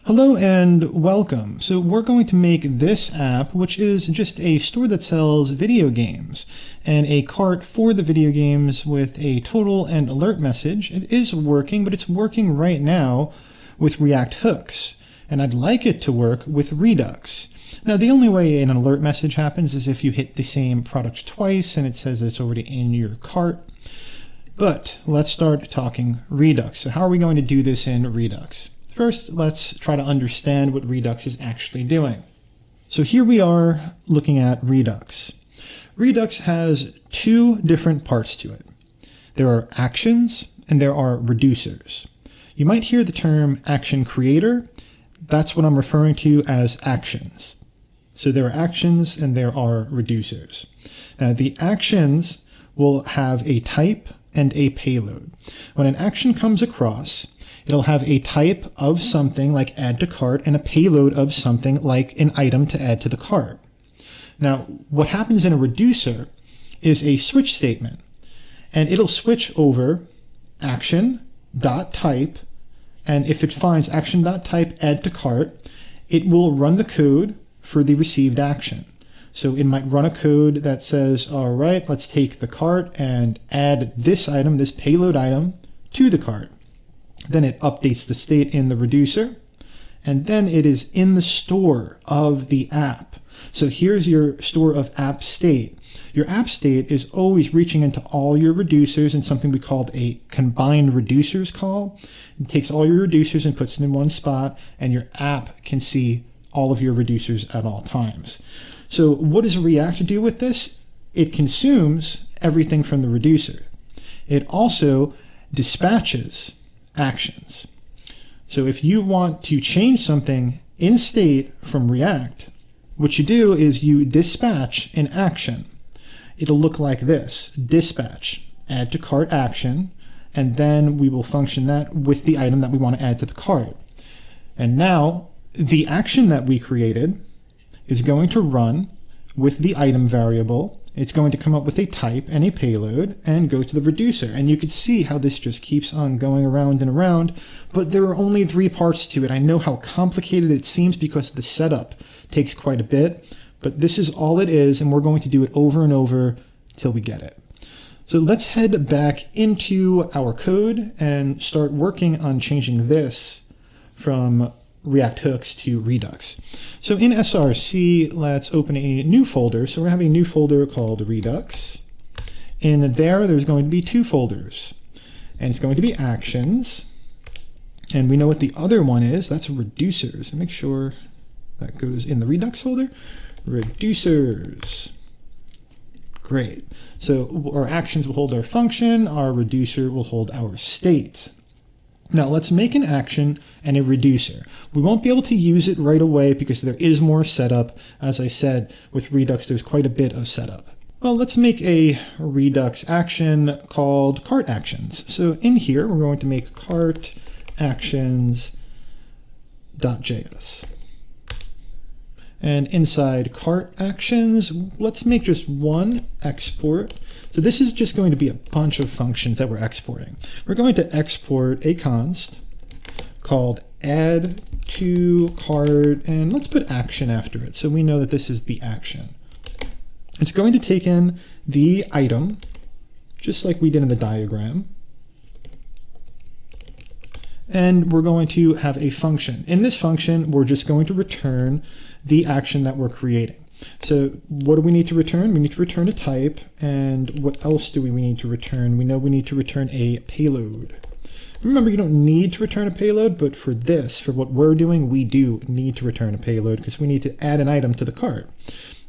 Hello and welcome. So we're going to make this app, which is just a store that sells video games and a cart for the video games with a total and alert message. It is working, but it's working right now with React hooks, and I'd like it to work with Redux. Now, the only way an alert message happens is if you hit the same product twice and it says that it's already in your cart. But let's start talking Redux. So how are we going to do this in Redux? First, let's try to understand what Redux is actually doing. So here we are looking at Redux. Redux has two different parts to it. There are actions and there are reducers. You might hear the term action creator. That's what I'm referring to as actions. So there are actions and there are reducers. Now the actions will have a type and a payload. When an action comes across, it'll have a type of something like add to cart and a payload of something like an item to add to the cart. Now, what happens in a reducer is a switch statement, and it'll switch over action.type, and if it finds action.type add to cart, it will run the code for the received action. So it might run a code that says, all right, let's take the cart and add this item, this payload item, to the cart. Then it updates the state in the reducer, and then it is in the store of the app. So here's your store of app state. Your app state is always reaching into all your reducers in something we called a combined reducers call. It takes all your reducers and puts it in one spot, and your app can see all of your reducers at all times. So what does React do with this? It consumes everything from the reducer. It also dispatches actions. So if you want to change something in state from React, what you do is you dispatch an action. It'll look like this: dispatch, add to cart action, and then we will function that with the item that we want to add to the cart. And now the action that we created is going to run with the item variable. It's going to come up with a type and a payload and go to the reducer. And you can see how this just keeps on going around and around, but there are only three parts to it. I know how complicated it seems because the setup takes quite a bit, but this is all it is, and we're going to do it over and over till we get it. So let's head back into our code and start working on changing this from React hooks to Redux. So in src, let's open a new folder. So we're having a new folder called Redux. In there's going to be two folders, and it's going to be actions. And we know what the other one is. That's reducers. Make sure that goes in the Redux folder. Reducers. Great. So our actions will hold our function. Our reducer will hold our state. Now let's make an action and a reducer. We won't be able to use it right away because there is more setup. As I said, with Redux, there's quite a bit of setup. Well, let's make a Redux action called cart actions. So in here, we're going to make cart actions.js. And inside cart actions, let's make just one export. So this is just going to be a bunch of functions that we're exporting. We're going to export a const called add to cart, and let's put action after it so we know that this is the action. It's going to take in the item, just like we did in the diagram. And we're going to have a function. In this function, we're just going to return the action that we're creating. So what do we need to return? We need to return a type, and what else do we need to return? We know we need to return a payload. Remember, you don't need to return a payload, but for this, for what we're doing, we do need to return a payload because we need to add an item to the cart.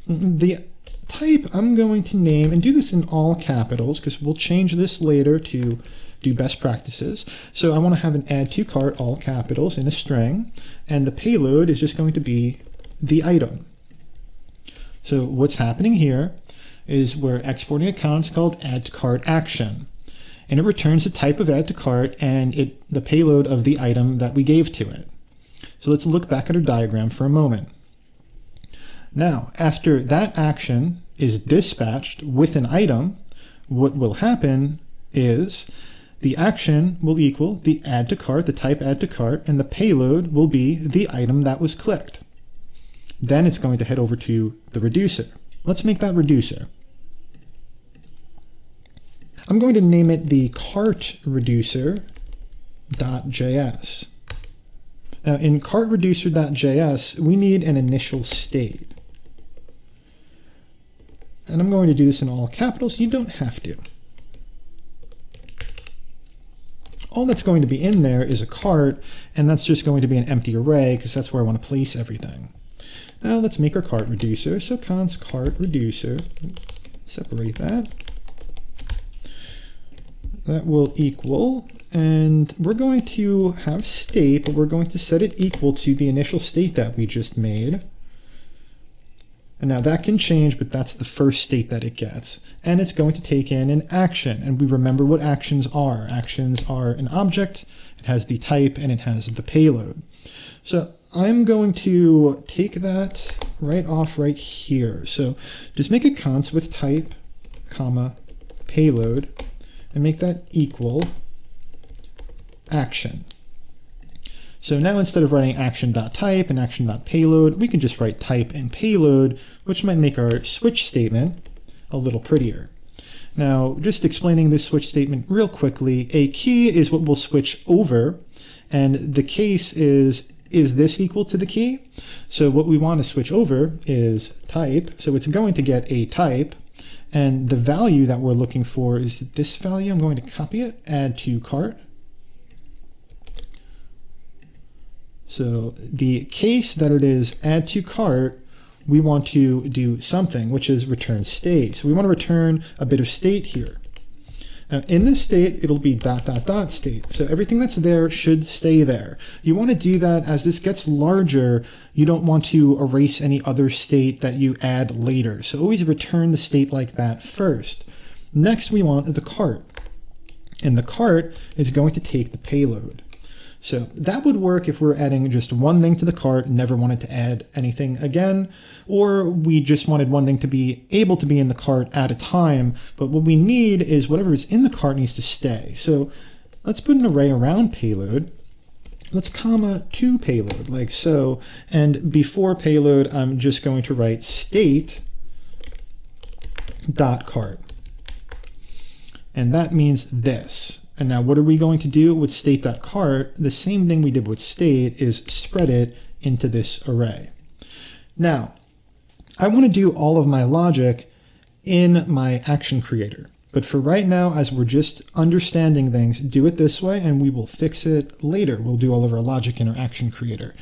The type I'm going to name, and do this in all capitals because we'll change this later to do best practices. So I want to have an add to cart, all capitals, in a string, and the payload is just going to be the item. So what's happening here is we're exporting a const called add to cart action, and it returns the type of add to cart and the payload of the item that we gave to it. So let's look back at our diagram for a moment. Now, after that action is dispatched with an item, what will happen is the action will equal the add to cart, the type add to cart, and the payload will be the item that was clicked. Then it's going to head over to the reducer. Let's make that reducer. I'm going to name it the cart reducer.js. Now in cart reducer.js, we need an initial state. And I'm going to do this in all capitals. You don't have to. All that's going to be in there is a cart, and that's just going to be an empty array because that's where I want to place everything. Now let's make our cart reducer. So const cart reducer, separate that. That will equal, and we're going to have state, but we're going to set it equal to the initial state that we just made. And now that can change, but that's the first state that it gets. And it's going to take in an action. And we remember what actions are. Actions are an object, it has the type, and it has the payload. So I'm going to take that right off right here. So just make a const with type, comma, payload, and make that equal action. So now instead of writing action.type and action.payload, we can just write type and payload, which might make our switch statement a little prettier. Now, just explaining this switch statement real quickly, a key is what we'll switch over, and the case is this equal to the key? So what we want to switch over is type, so it's going to get a type, and the value that we're looking for is this value. I'm going to copy it, add to cart. So the case that it is add to cart, we want to do something, which is return state. So we want to return a bit of state here. Now in this state, it'll be ... state. So everything that's there should stay there. You want to do that as this gets larger. You don't want to erase any other state that you add later. So always return the state like that first. Next, we want the cart. And the cart is going to take the payload. So that would work if we're adding just one thing to the cart and never wanted to add anything again, or we just wanted one thing to be able to be in the cart at a time. But what we need is whatever is in the cart needs to stay. So let's put an array around payload. Let's comma to payload like so. And before payload, I'm just going to write state dot cart. And that means this. And now what are we going to do with state.cart? The same thing we did with state is spread it into this array. Now, I want to do all of my logic in my action creator. But for right now, as we're just understanding things, do it this way and we will fix it later. We'll do all of our logic in our action creator.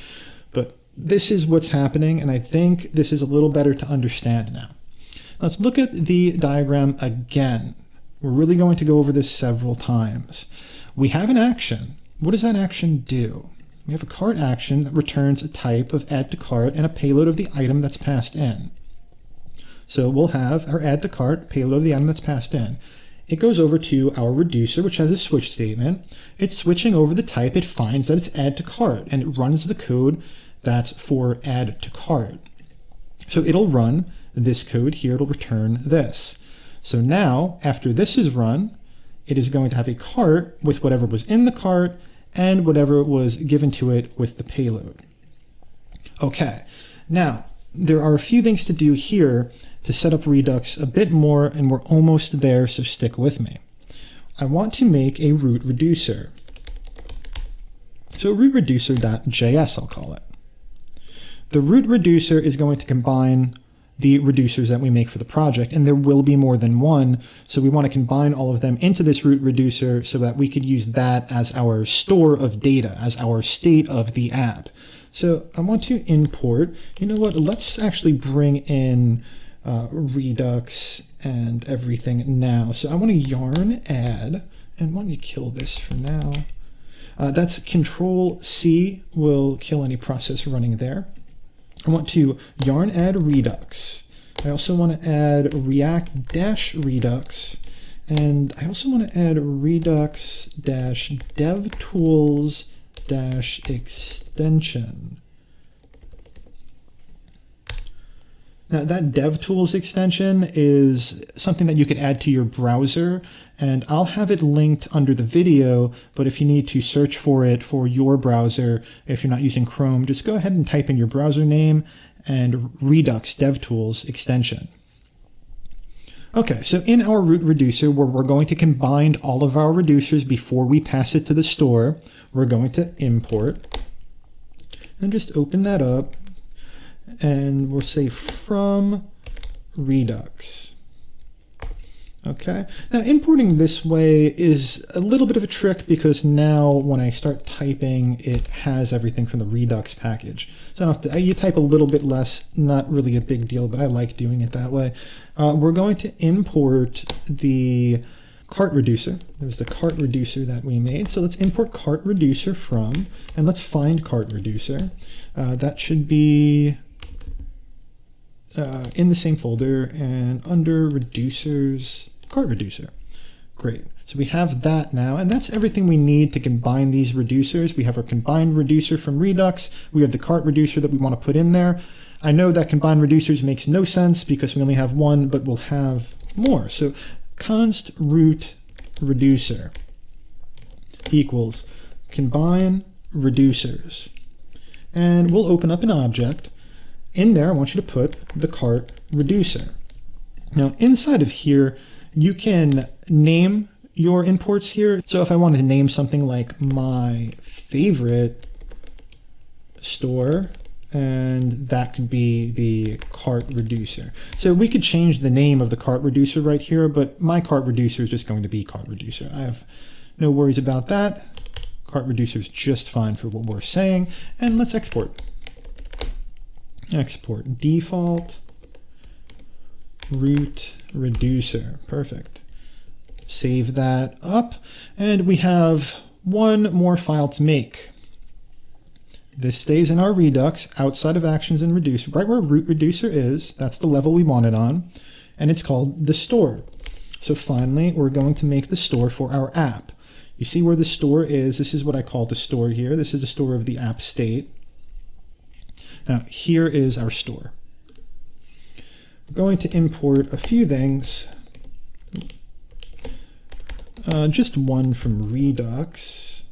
But this is what's happening, and I think this is a little better to understand now. Let's look at the diagram again. We're really going to go over this several times. We have an action. What does that action do? We have a cart action that returns a type of add to cart and a payload of the item that's passed in. So we'll have our add to cart, payload of the item that's passed in. It goes over to our reducer, which has a switch statement. It's switching over the type. It finds that it's add to cart, and it runs the code that's for add to cart. So it'll run this code here. It'll return this. So now, after this is run, it is going to have a cart with whatever was in the cart and whatever was given to it with the payload. Okay, now there are a few things to do here to set up Redux a bit more, and we're almost there, so stick with me. I want to make a root reducer. So root reducer.js, I'll call it. The root reducer is going to combine the reducers that we make for the project, and there will be more than one, so we want to combine all of them into this root reducer so that we could use that as our store of data, as our state of the app. So I want to import, you know what, let's actually bring in Redux and everything now. So I want to yarn add, and why don't you kill this for now? That's Control-C will kill any process running there. I want to yarn add Redux. I also want to add react-redux, and I also want to add redux-devtools-extension. Now that DevTools extension is something that you could add to your browser, and I'll have it linked under the video, but if you need to search for it for your browser, if you're not using Chrome, just go ahead and type in your browser name and Redux DevTools extension. Okay, so in our root reducer, where we're going to combine all of our reducers before we pass it to the store, we're going to import and just open that up. And we'll say from Redux. Okay, now importing this way is a little bit of a trick because now when I start typing, it has everything from the Redux package. So you type a little bit less, not really a big deal, but I like doing it that way. We're going to import the cart reducer. There's the cart reducer that we made. So let's import cart reducer from, and let's find cart reducer. That should be in the same folder and under reducers, cart reducer. Great. So we have that now, and that's everything we need to combine these reducers. We have our combined reducer from Redux. We have the cart reducer that we want to put in there. I know that combined reducers makes no sense because we only have one, but we'll have more. So const root reducer equals combine reducers. And we'll open up an object. In there, I want you to put the cart reducer. Now, inside of here, you can name your imports here. So if I wanted to name something like my favorite store, and that could be the cart reducer. So we could change the name of the cart reducer right here, but my cart reducer is just going to be cart reducer. I have no worries about that. Cart reducer is just fine for what we're saying. And let's export. Export default root reducer. Perfect. Save that up, and we have one more file to make. This stays in our Redux outside of actions and reducer, right where root reducer is. That's the level we want it on, and it's called the store. So finally, we're going to make the store for our app. You see where the store is. This is what I call the store here. This is the store of the app state. Now, here is our store. We're going to import a few things. Just one from Redux.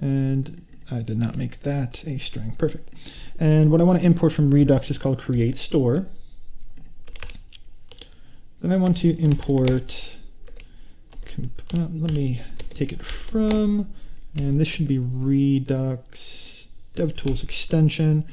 And I did not make that a string. Perfect. And what I want to import from Redux is called create store. Then I want to import, let me take it from, and this should be Redux DevTools extension.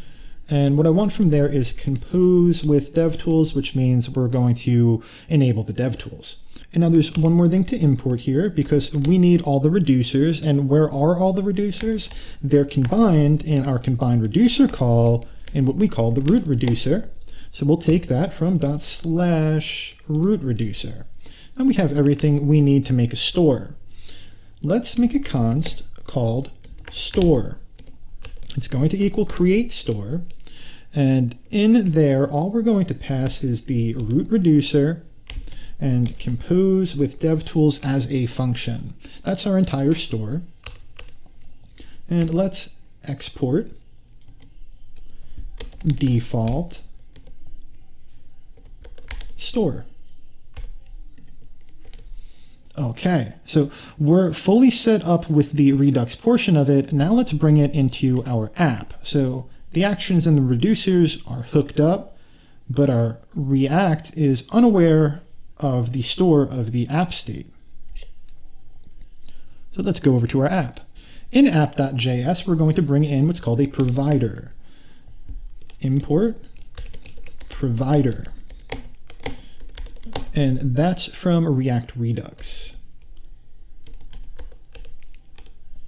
And what I want from there is compose with DevTools, which means we're going to enable the DevTools. And now there's one more thing to import here because we need all the reducers. And where are all the reducers? They're combined in our combined reducer call in what we call the root reducer. So we'll take that from /root reducer. And we have everything we need to make a store. Let's make a const called store. It's going to equal create store. And in there, all we're going to pass is the root reducer and compose with DevTools as a function. That's our entire store. And let's export default store. Okay, so we're fully set up with the Redux portion of it. Now let's bring it into our app. So the actions and the reducers are hooked up, but our React is unaware of the store of the app state. So let's go over to our app. In app.js, we're going to bring in what's called a provider. Import provider. And that's from React Redux.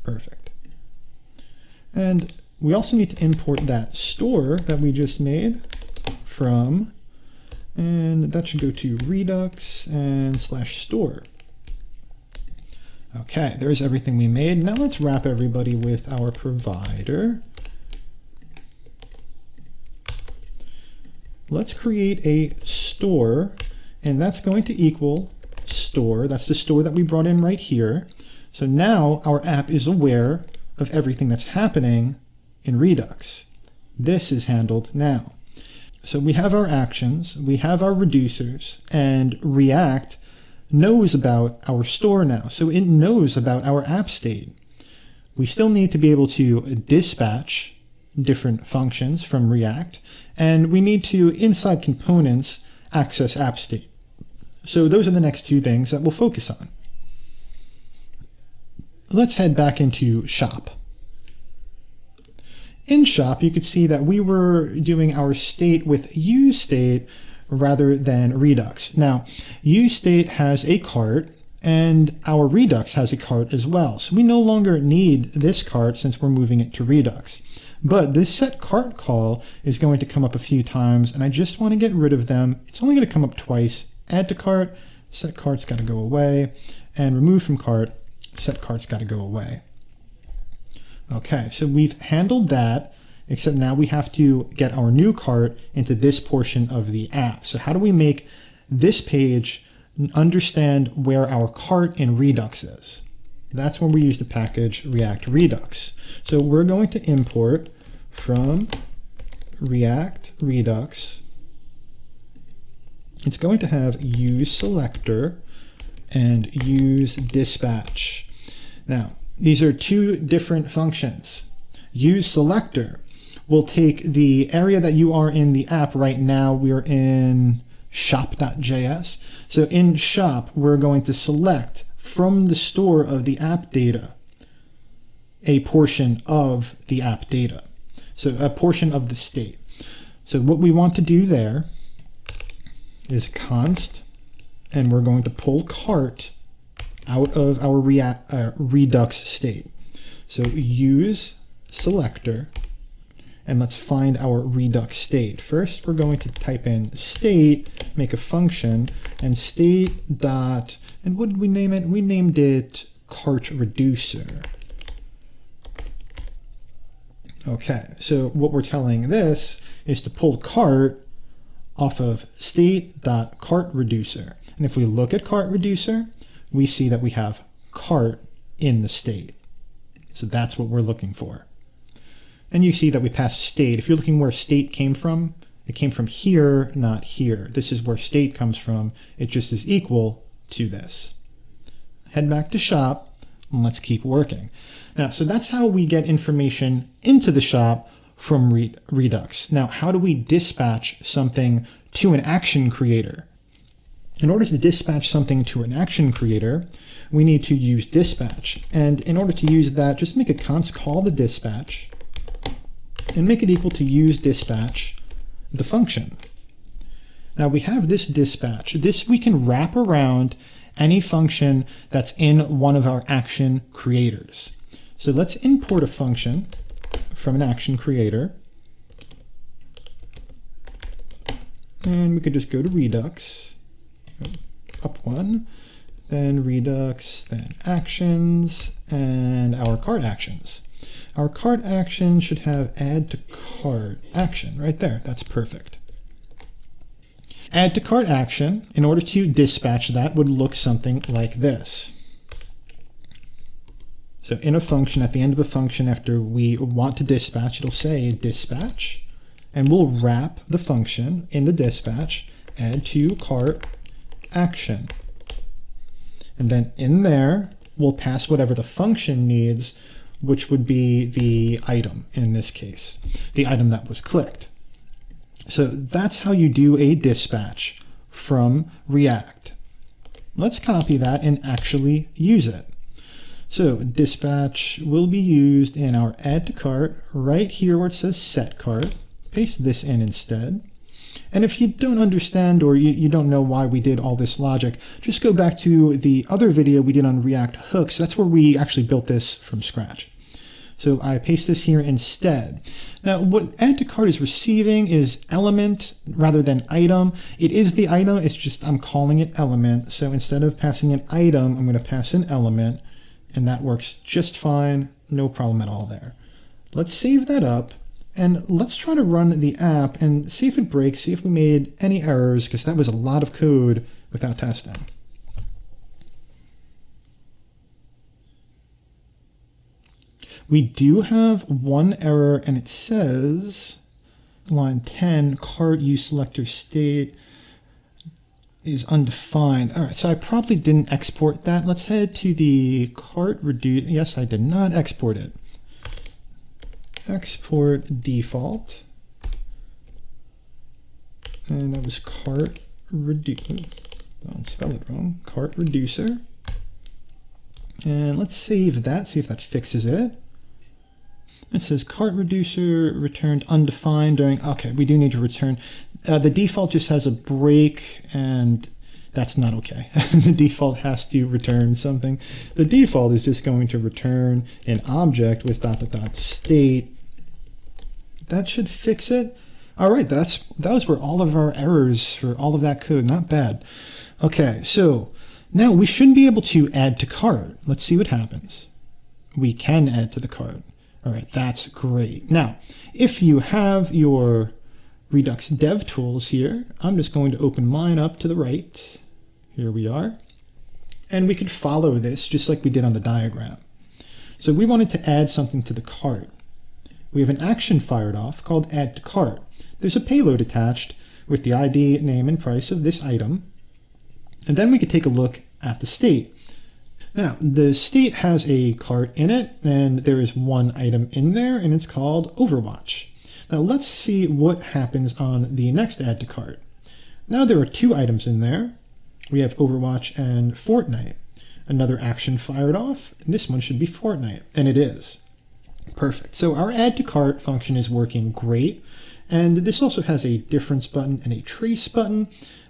Perfect. And we also need to import that store that we just made from, and that should go to Redux and /store. Okay, there's everything we made. Now let's wrap everybody with our provider. Let's create a store, and that's going to equal store. That's the store that we brought in right here. So now our app is aware of everything that's happening in Redux. This is handled now. So we have our actions, we have our reducers, and React knows about our store now. So it knows about our app state. We still need to be able to dispatch different functions from React, and we need to, inside components, access app state. So those are the next two things that we'll focus on. Let's head back into shop. In shop, you could see that we were doing our state with useState rather than Redux. Now, useState has a cart, and our Redux has a cart as well. So we no longer need this cart since we're moving it to Redux. But this set cart call is going to come up a few times, and I just want to get rid of them. It's only going to come up twice. Add to cart, set cart's got to go away, and remove from cart, set cart's got to go away. Okay, so we've handled that, except now we have to get our new cart into this portion of the app. So how do we make this page understand where our cart in Redux is? That's when we use the package react-redux. So we're going to import from react-redux. It's going to have useSelector and useDispatch. Now, these are two different functions. useSelector will take the area that you are in the app right now. We're in shop.js. So in shop, we're going to select from the store of the app data a portion of the app data. So a portion of the state. So what we want to do there is const, and we're going to pull cart out of our Redux state. So use selector, and let's find our Redux state. First, we're going to type in state, make a function, and state dot, and what did we name it? We named it cart reducer. Okay, so what we're telling this is to pull cart off of state.cartReducer. And if we look at cart reducer, we see that we have cart in the state. So that's what we're looking for. And you see that we passed state. If you're looking where state came from, it came from here, not here. This is where state comes from. It just is equal to this. Head back to shop, and let's keep working. Now, so that's how we get information into the shop from Redux. Now, how do we dispatch something to an action creator? In order to dispatch something to an action creator, we need to use dispatch. And in order to use that, just make a const call the dispatch and make it equal to use dispatch, the function. Now we have this dispatch. This we can wrap around any function that's in one of our action creators. So let's import a function from an action creator. And we could just go to Redux, up one, then Redux, then actions, and our cart actions. Our cart action should have add to cart action right there. That's perfect. Add to cart action, in order to dispatch that, would look something like this. So in a function, at the end of a function, after we want to dispatch, it'll say dispatch, and we'll wrap the function in the dispatch, add to cart action. And then in there, we'll pass whatever the function needs, which would be the item in this case, the item that was clicked. So that's how you do a dispatch from React. Let's copy that and actually use it. So dispatch will be used in our add to cart right here where it says set cart. Paste this in instead. And if you don't understand or you don't know why we did all this logic, just go back to the other video we did on React hooks. That's where we actually built this from scratch. So I paste this here instead. Now what add to cart is receiving is element rather than item. It is the item, it's just I'm calling it element. So instead of passing an item, I'm going to pass an element, and that works just fine. No problem at all there. Let's save that up. And let's try to run the app and see if it breaks, see if we made any errors, because that was a lot of code without testing. We do have one error, and it says, line 10, cart useSelector state is undefined. All right, so I probably didn't export that. Let's head to the cart reduce. Yes, I did not export it. Export default. And that was cart reduce. Don't spell it wrong. Cart reducer. And let's save that, see if that fixes it. It says cart reducer returned undefined during, okay, we do need to return. The default just has a break, and that's not okay. The default has to return something. The default is just going to return an object with ... state. That should fix it. All right, those were all of our errors for all of that code. Not bad. Okay, so now we should be able to add to cart. Let's see what happens. We can add to the cart. All right, that's great. Now, if you have your Redux dev tools here, I'm just going to open mine up to the right. Here we are. And we could follow this just like we did on the diagram. So we wanted to add something to the cart. We have an action fired off called add to cart. There's a payload attached with the ID, name, and price of this item. And then we could take a look at the state. Now, the state has a cart in it, and there is one item in there, and it's called Overwatch. Now, let's see what happens on the next add to cart. Now there are two items in there. We have Overwatch and Fortnite. Another action fired off, and this one should be Fortnite, and it is. Perfect. So our add to cart function is working great. And this also has a difference button and a trace button.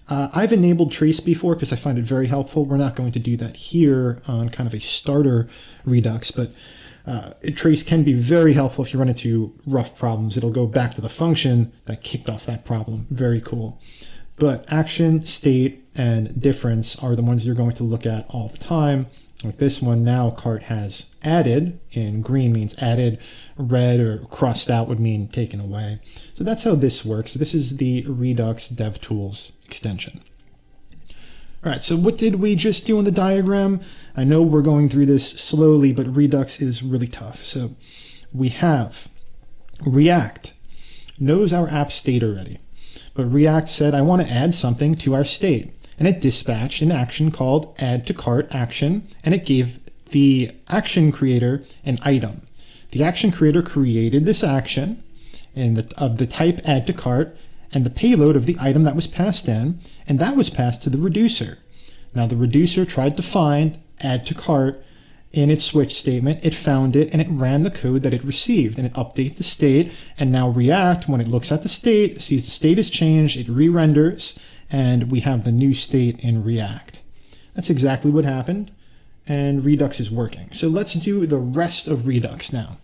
I've enabled trace before because I find it very helpful. We're not going to do that here on kind of a starter Redux, but trace can be very helpful if you run into rough problems. It'll go back to the function that kicked off that problem. Very cool. But action, state, and difference are the ones you're going to look at all the time. With this one now, cart has added, in green means added, red or crossed out would mean taken away. So that's how this works. This is the Redux DevTools extension. All right, so what did we just do in the diagram? I know we're going through this slowly, but Redux is really tough. So we have React knows our app state already, but React said, I want to add something to our state. And it dispatched an action called add to cart action, and it gave the action creator an item. The action creator created this action of the type add to cart and the payload of the item that was passed in, and that was passed to the reducer. Now the reducer tried to find add to cart in its switch statement. It found it, and it ran the code that it received, and it updates the state. And now React, when it looks at the state, sees the state has changed, it re-renders, and we have the new state in React. That's exactly what happened, and Redux is working. So let's do the rest of Redux now.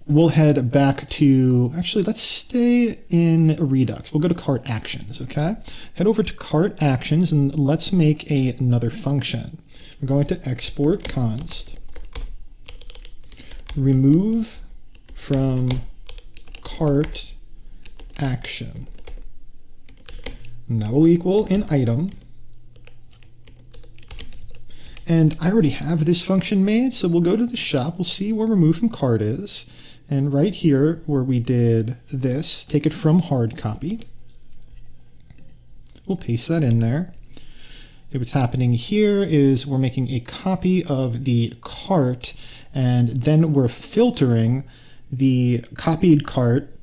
We'll head back to, actually, let's stay in Redux. We'll go to cart actions, okay? Head over to cart actions, and let's make another function. We're going to export const remove from cart action. And that will equal an item. And I already have this function made, so we'll go to the shop. We'll see where remove from cart is. And right here, where we did this, take it from hard copy. We'll paste that in there. Okay, what's happening here is we're making a copy of the cart, and then we're filtering the copied cart,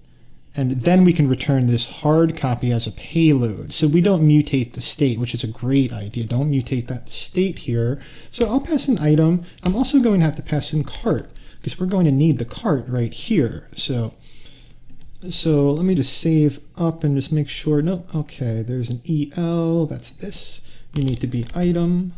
and then we can return this hard copy as a payload. So we don't mutate the state, which is a great idea. Don't mutate that state here. So I'll pass an item. I'm also going to have to pass in cart because we're going to need the cart right here. So let me just save up and just make sure. No, okay, there's an EL. That's this. You need to be item.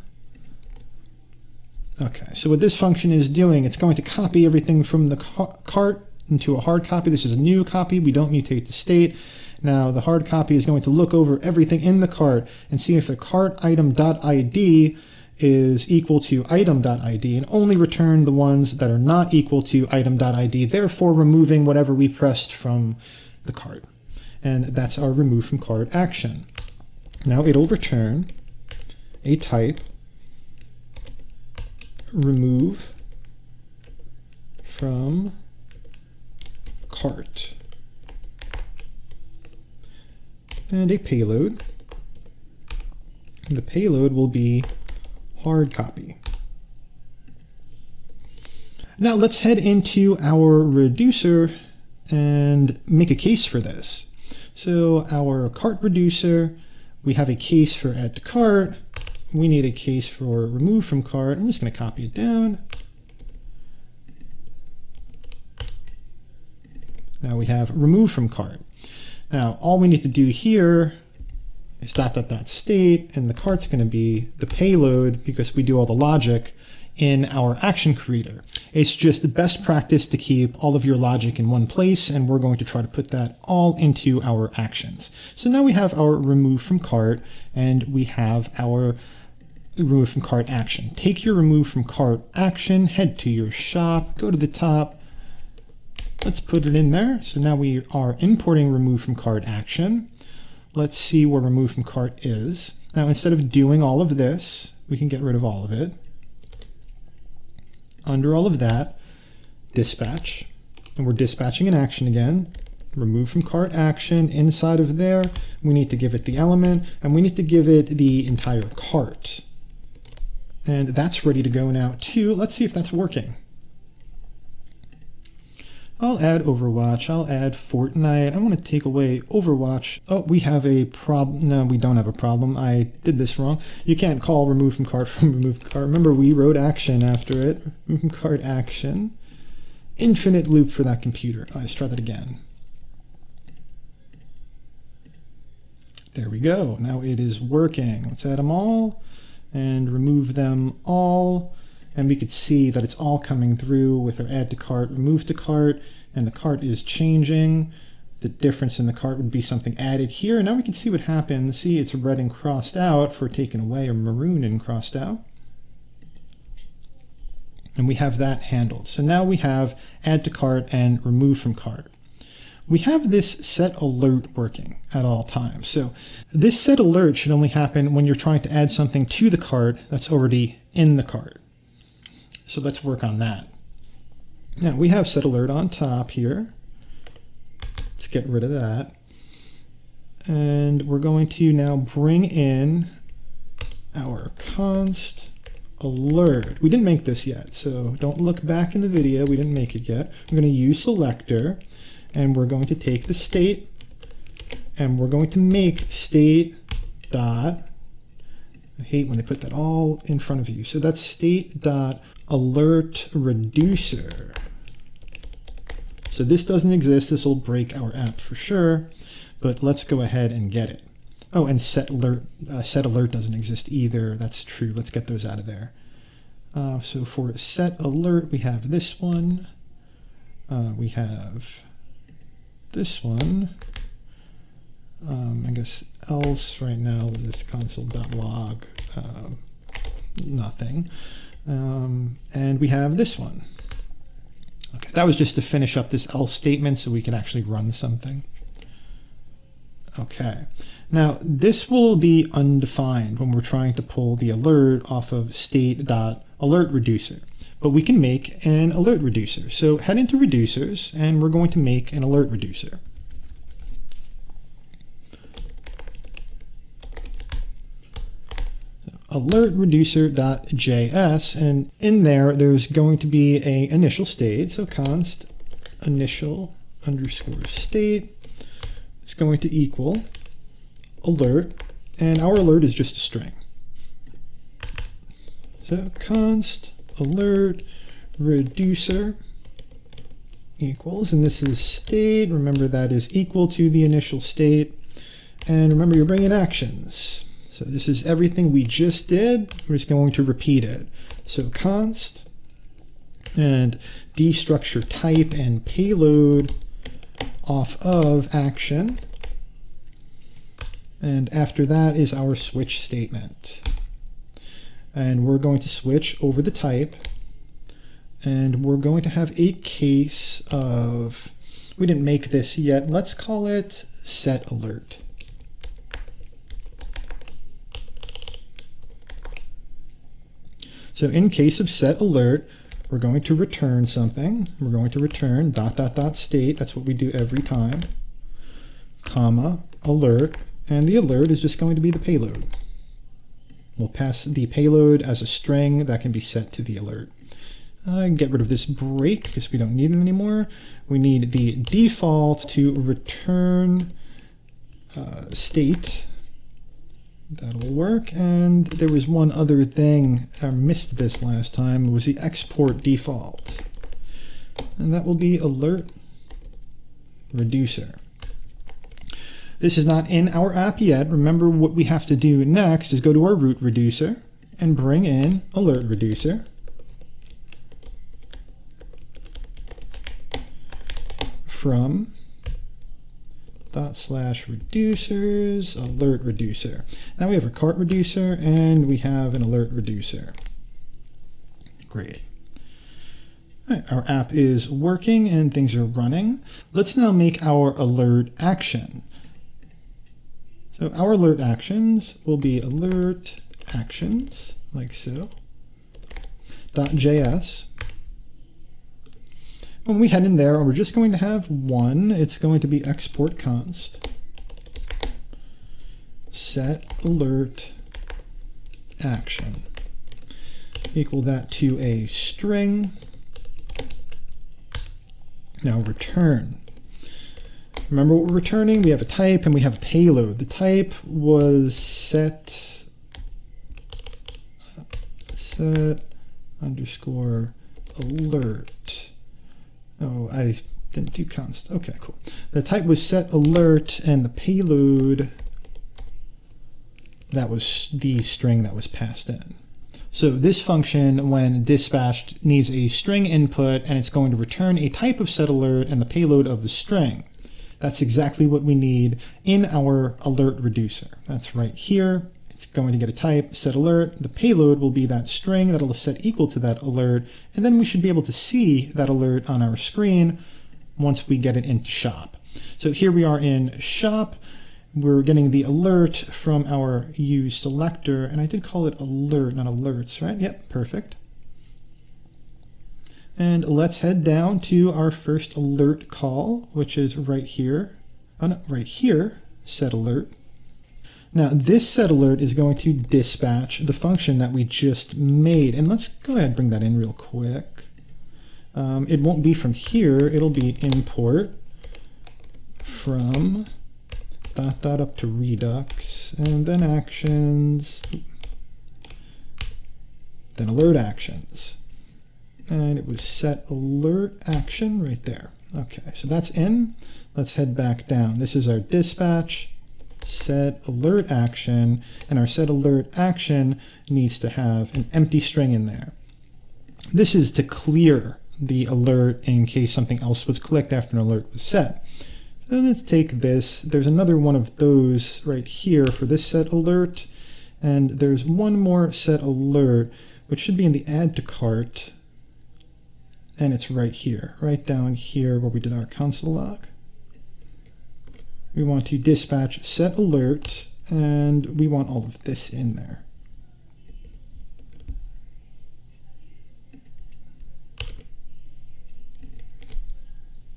Okay, so what this function is doing, it's going to copy everything from the cart into a hard copy. This is a new copy. We don't mutate the state. Now the hard copy is going to look over everything in the cart and see if the cart item.id is equal to item.id and only return the ones that are not equal to item.id, therefore removing whatever we pressed from the cart. And that's our remove from cart action. Now it'll return a type remove from cart. and a payload. And the payload will be hard copy. Now let's head into our reducer and make a case for this. So our cart reducer, we have a case for add to cart. We need a case for remove from cart. I'm just going to copy it down. Now we have remove from cart. Now all we need to do here is state, and the cart's going to be the payload because we do all the logic in our action creator. It's just the best practice to keep all of your logic in one place, and we're going to try to put that all into our actions. So now we have our remove from cart, and we have our remove from cart action. Take your remove from cart action, head to your shop, go to the top. Let's put it in there. So now we are importing remove from cart action. Let's see where remove from cart is. Now instead of doing all of this, we can get rid of all of it. Under all of that, dispatch, and we're dispatching an action again. Remove from cart action. Inside of there, we need to give it the element, and we need to give it the entire cart. And that's ready to go now too. Let's see if that's working. I'll add Overwatch, I'll add Fortnite. I want to take away Overwatch. Oh, we have a problem. No, we don't have a problem. I did this wrong. You can't call remove from cart from remove cart. Remember, we wrote action after it. Remove from cart action. Infinite loop for that computer. Let's try that again. There we go. Now it is working. Let's add them all and remove them all. And we could see that it's all coming through with our add to cart, remove to cart, and the cart is changing. The difference in the cart would be something added here. And now we can see what happens. See, it's red and crossed out for taken away, or maroon and crossed out. And we have that handled. So now we have add to cart and remove from cart. We have this set alert working at all times. So this set alert should only happen when you're trying to add something to the cart that's already in the cart. So let's work on that. Now we have set alert on top here. Let's get rid of that. And we're going to now bring in our const alert. We didn't make this yet, so don't look back in the video. We didn't make it yet. We're going to use selector, and we're going to take the state, and we're going to make state dot. I hate when they put that all in front of you. So that's state dot alert reducer. So this doesn't exist. This will break our app for sure, but let's go ahead and get it. Oh, and set alert doesn't exist either. That's true. Let's get those out of there. So for set alert, we have this one. We have this one. I guess else right now is console.log, nothing. And we have this one. Okay, that was just to finish up this else statement so we can actually run something. Okay, now this will be undefined when we're trying to pull the alert off of state.alert reducer, but we can make an alert reducer. So head into reducers, and we're going to make an alert reducer. Alert reducer.js, and in there's going to be a initial state. So const initial underscore state is going to equal alert, and our alert is just a string. So const alert reducer equals, and this is state. Remember that is equal to the initial state, and remember you're bringing actions. So this is everything we just did. We're just going to repeat it. So const and destructure type and payload off of action. And after that is our switch statement. And we're going to switch over the type. And we're going to have a case of, we didn't make this yet. Let's call it set alert. So in case of set alert, we're going to return something. We're going to return ... state. That's what we do every time. Comma alert. And the alert is just going to be the payload. We'll pass the payload as a string that can be set to the alert. Get rid of this break because we don't need it anymore. We need the default to return state. That'll work. And there was one other thing, I missed this last time, was the export default. And that will be alert reducer. This is not in our app yet. Remember, what we have to do next is go to our root reducer and bring in alert reducer. From /reducers alert reducer. Now we have a cart reducer and we have an alert reducer. Great. All right, our app is working and things are running. Let's now make our alert action. So our alert actions will be alert actions, like so, .js. When we head in there, we're just going to have one. It's going to be export const set alert action. Equal that to a string. Now return. Remember what we're returning? We have a type and we have a payload. The type was set underscore alert. Oh, I didn't do const. Okay, cool. The type was set alert and the payload, that was the string that was passed in. So this function, when dispatched, needs a string input and it's going to return a type of set alert and the payload of the string. That's exactly what we need in our alert reducer. That's right here. It's going to get a type, set alert. The payload will be that string that'll set equal to that alert. And then we should be able to see that alert on our screen once we get it into shop. So here we are in shop. We're getting the alert from our use selector. And I did call it alert, not alerts, right? Yep, perfect. And let's head down to our first alert call, which is right here. Oh, no, right here, set alert. Now this set alert is going to dispatch the function that we just made. And let's go ahead and bring that in real quick. It won't be from here, it'll be import from ... up to Redux, and then actions, then alert actions. And it was set alert action right there. Okay, so that's in. Let's head back down. This is our dispatch. Set alert action, and our set alert action needs to have an empty string in there. This is to clear the alert in case something else was clicked after an alert was set. So let's take this. There's another one of those right here for this set alert, and there's one more set alert which should be in the add to cart, and it's right here, right down here where we did our console log. We want to dispatch set alert, and we want all of this in there.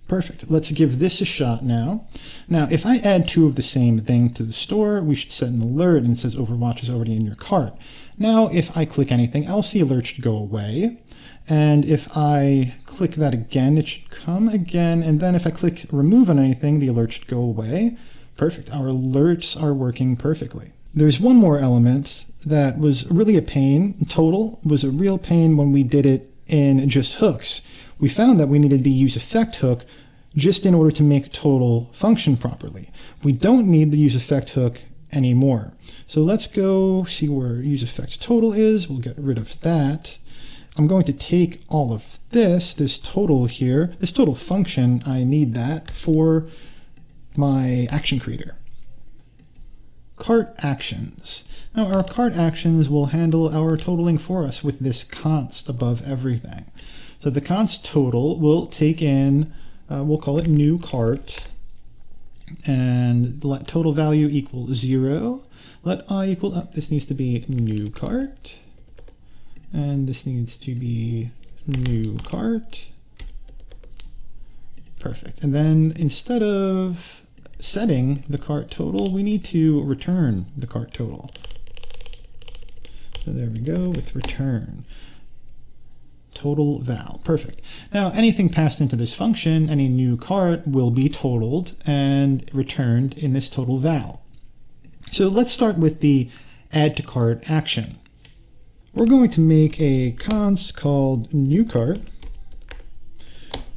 Perfect. Let's give this a shot now. Now, if I add two of the same thing to the store, we should set an alert, and it says Overwatch is already in your cart. Now, if I click anything else, the alert should go away. And if I click that again, it should come again. And then if I click remove on anything, the alert should go away. Perfect. Our alerts are working perfectly. There's one more element that was really a pain. Total was a real pain when we did it in just hooks. We found that we needed the useEffect hook just in order to make total function properly. We don't need the useEffect hook anymore. So let's go see where useEffect total is. We'll get rid of that. I'm going to take all of this total here, this total function, I need that for my action creator. Cart actions. Now our cart actions will handle our totaling for us with this const above everything. So the const total will take in, we'll call it new cart, and let total value equal 0. Let I equal up, this needs to be new cart. And this needs to be new cart. Perfect. And then instead of setting the cart total, we need to return the cart total. So there we go with return. Total val, perfect. Now anything passed into this function, any new cart will be totaled and returned in this total val. So let's start with the add to cart action. We're going to make a const called new cart,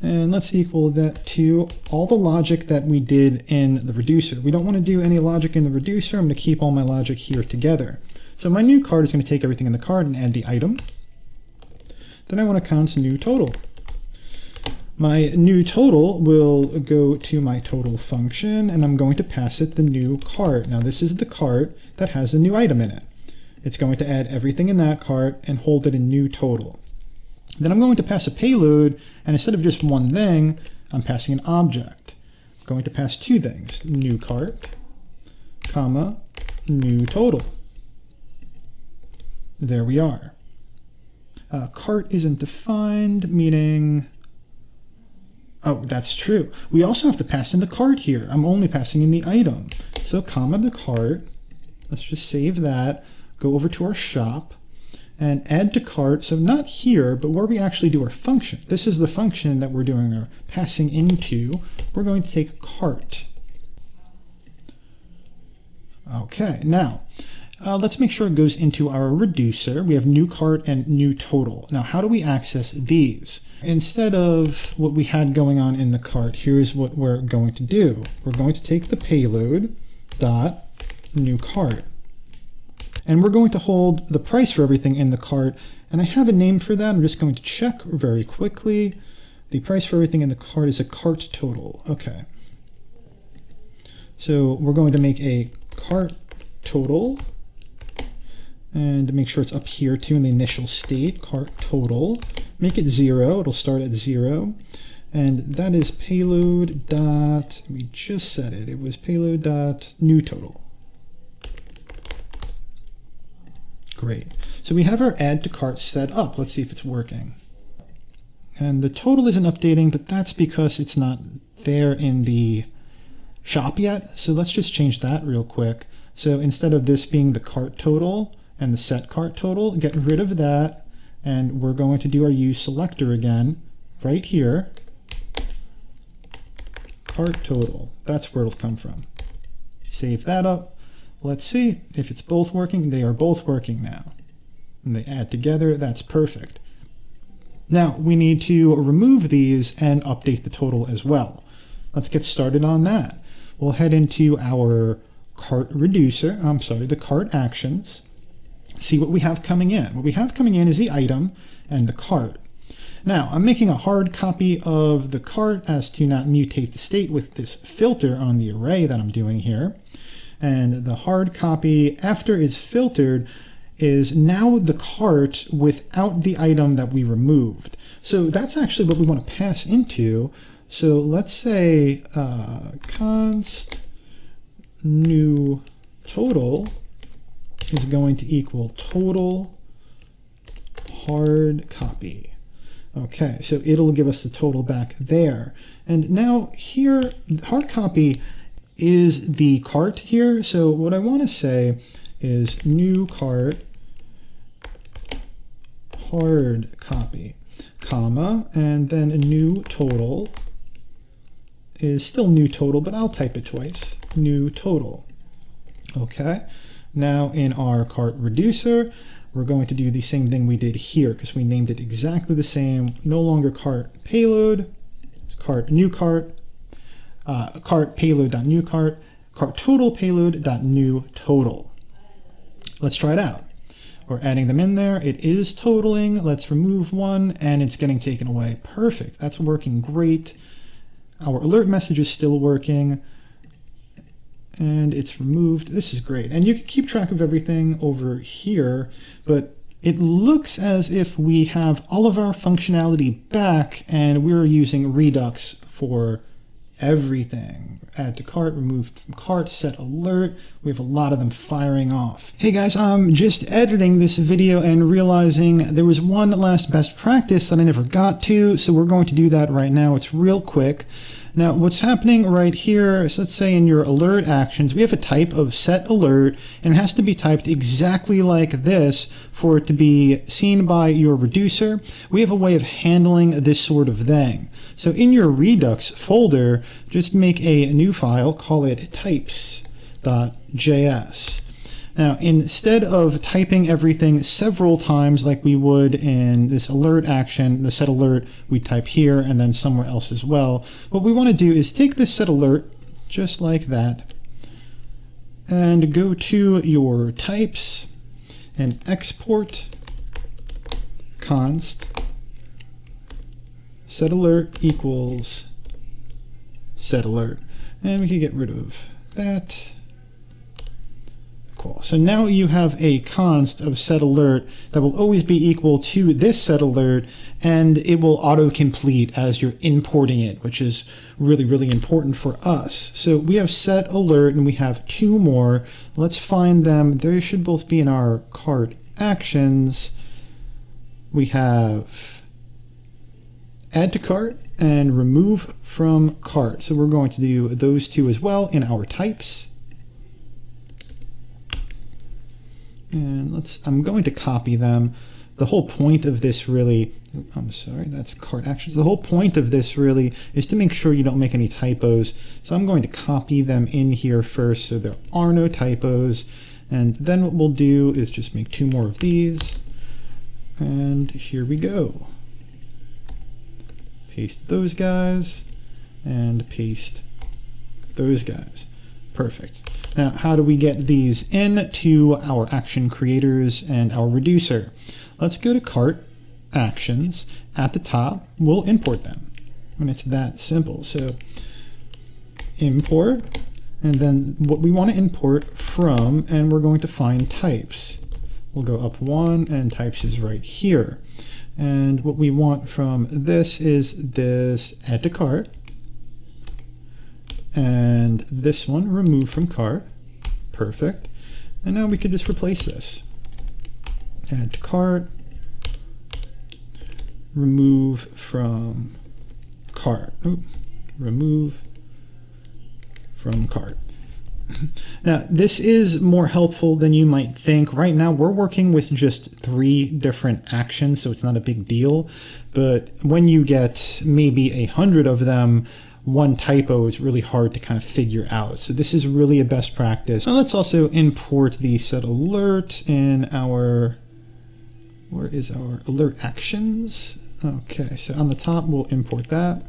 and let's equal that to all the logic that we did in the reducer. We don't want to do any logic in the reducer. I'm going to keep all my logic here together. So my new cart is going to take everything in the cart and add the item. Then I want to const new total. My new total will go to my total function, and I'm going to pass it the new cart. Now this is the cart that has the new item in it. It's going to add everything in that cart and hold it in new total. Then I'm going to pass a payload, and instead of just one thing, I'm passing an object. I'm going to pass two things, new cart, comma, new total. There we are. Cart isn't defined, meaning, oh, that's true. We also have to pass in the cart here. I'm only passing in the item. So comma the cart, let's just save that, go over to our shop, and add to cart, so not here, but where we actually do our function. This is the function that we're doing our passing into. We're going to take cart. Okay, now, let's make sure it goes into our reducer. We have new cart and new total. Now, how do we access these? Instead of what we had going on in the cart, here's what we're going to do. We're going to take the payload dot new cart. And we're going to hold the price for everything in the cart. And I have a name for that. I'm just going to check very quickly. The price for everything in the cart is a cart total. Okay. So we're going to make a cart total and make sure it's up here too in the initial state, cart total. Make it 0. It'll start at 0. And that is payload dot, we just said it. It was payload dot new total. Great. So we have our add to cart set up. Let's see if it's working. And the total isn't updating, but that's because it's not there in the shop yet. So let's just change that real quick. So instead of this being the cart total and the set cart total, get rid of that. And we're going to do our use selector again, right here. Cart total. That's where it'll come from. Save that up. Let's see if it's both working. They are both working now. And they add together, that's perfect. Now we need to remove these and update the total as well. Let's get started on that. We'll head into our cart reducer, the cart actions, see what we have coming in. What we have coming in is the item and the cart. Now I'm making a hard copy of the cart as to not mutate the state with this filter on the array that I'm doing here. And the hard copy after it's filtered is now the cart without the item that we removed. So that's actually what we want to pass into. So let's say const new total is going to equal total hard copy. Okay, so it'll give us the total back there. And now here, hard copy is the cart here. So what I want to say is new cart hard copy, comma, and then a new total is still new total, but I'll type it twice, new total. Okay, now in our cart reducer, we're going to do the same thing we did here because we named it exactly the same, no longer cart payload, cart new cart, cart payload.new cart, cart total payload.new total. Let's try it out. We're adding them in there. It is totaling. Let's remove one and it's getting taken away. Perfect. That's working great. Our alert message is still working and it's removed. This is great. And you can keep track of everything over here, but it looks as if we have all of our functionality back and we're using Redux for everything. Add to cart, removed from cart, set alert. We have a lot of them firing off. Hey guys, I'm just editing this video and realizing there was one last best practice that I never got to, so we're going to do that right now. It's real quick. Now, what's happening right here is, let's say in your alert actions, we have a type of set alert, and it has to be typed exactly like this for it to be seen by your reducer. We have a way of handling this sort of thing. So in your Redux folder, just make a new file, call it types.js. Now, instead of typing everything several times like we would in this alert action, the set alert, we type here and then somewhere else as well. What we want to do is take this set alert, just like that, and go to your types and export const set alert equals set alert. And we can get rid of that. Cool. So now you have a const of set alert that will always be equal to this set alert, and it will autocomplete as you're importing it, which is really, really important for us. So we have set alert and we have two more. Let's find them. They should both be in our cart actions. We have add to cart and remove from cart. So we're going to do those two as well in our types. And I'm going to copy them. The whole point of this really, I'm sorry, that's cart actions. The whole point of this really is to make sure you don't make any typos. So I'm going to copy them in here first so there are no typos. And then what we'll do is just make two more of these. And here we go. Paste those guys and paste those guys. Perfect. Now, how do we get these into our action creators and our reducer? Let's go to cart actions. At the top, we'll import them. And it's that simple. So import, and then what we want to import from, and we're going to find types. We'll go up one, and types is right here. And what we want from this is this add to cart. And this one, remove from cart. Perfect. And now we could just replace this. Add to cart, remove from cart. Ooh, remove from cart. Now, this is more helpful than you might think. Right now, we're working with just 3 different actions, so it's not a big deal. But when you get maybe 100 of them, one typo is really hard to kind of figure out. So this is really a best practice. Now let's also import the set alert in our, where is our alert actions? Okay, so on the top, we'll import that.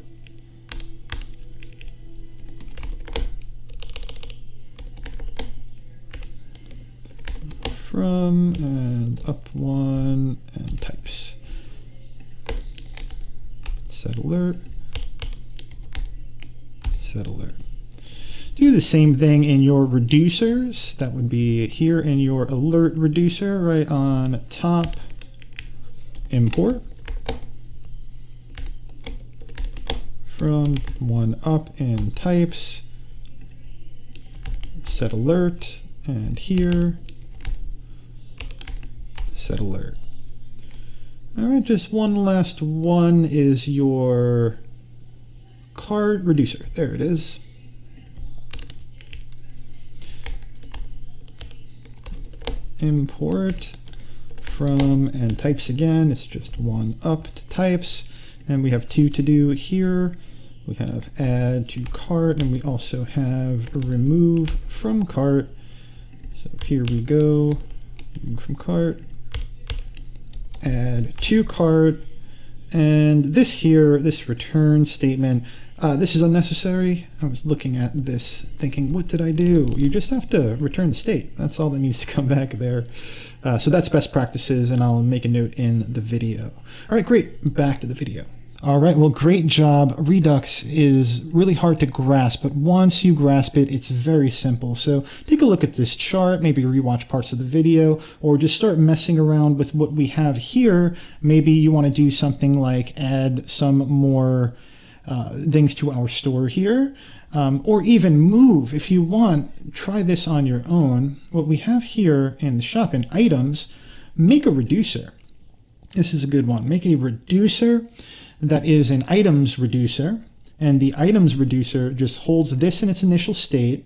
From and up one and types. Set alert. Set alert. Do the same thing in your reducers. That would be here in your alert reducer, right on top. Import. From one up in types. Set alert. And here. Set alert. All right, just one last one is your cart reducer. There it is. Import from and types again. It's just one up to types. And we have 2 to do here. We have add to cart, and we also have remove from cart. So here we go. Remove from cart. Add to cart. And this here, this return statement, this is unnecessary. I was looking at this thinking, what did I do? You just have to return the state. That's all that needs to come back there. So that's best practices, and I'll make a note in the video. All right, great. Back to the video. All right, well, great job. Redux is really hard to grasp, but once you grasp it, it's very simple. So take a look at this chart, maybe rewatch parts of the video, or just start messing around with what we have here. Maybe you want to do something like add some more things to our store here, or even move if you want. Try this on your own. What we have here in the shop in items, make a reducer. This is a good one. Make a reducer that is an items reducer, and the items reducer just holds this in its initial state,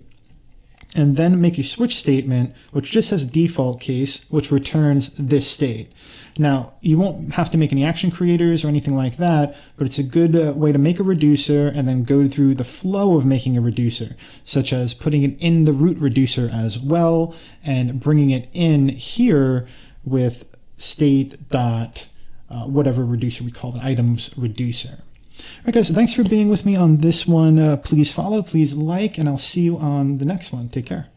and then make a switch statement, which just has default case, which returns this state. Now, you won't have to make any action creators or anything like that, but it's a good way to make a reducer and then go through the flow of making a reducer, such as putting it in the root reducer as well, and bringing it in here with state dot whatever reducer we call it, items reducer. All right, guys, thanks for being with me on this one. Please follow, please like, and I'll see you on the next one. Take care.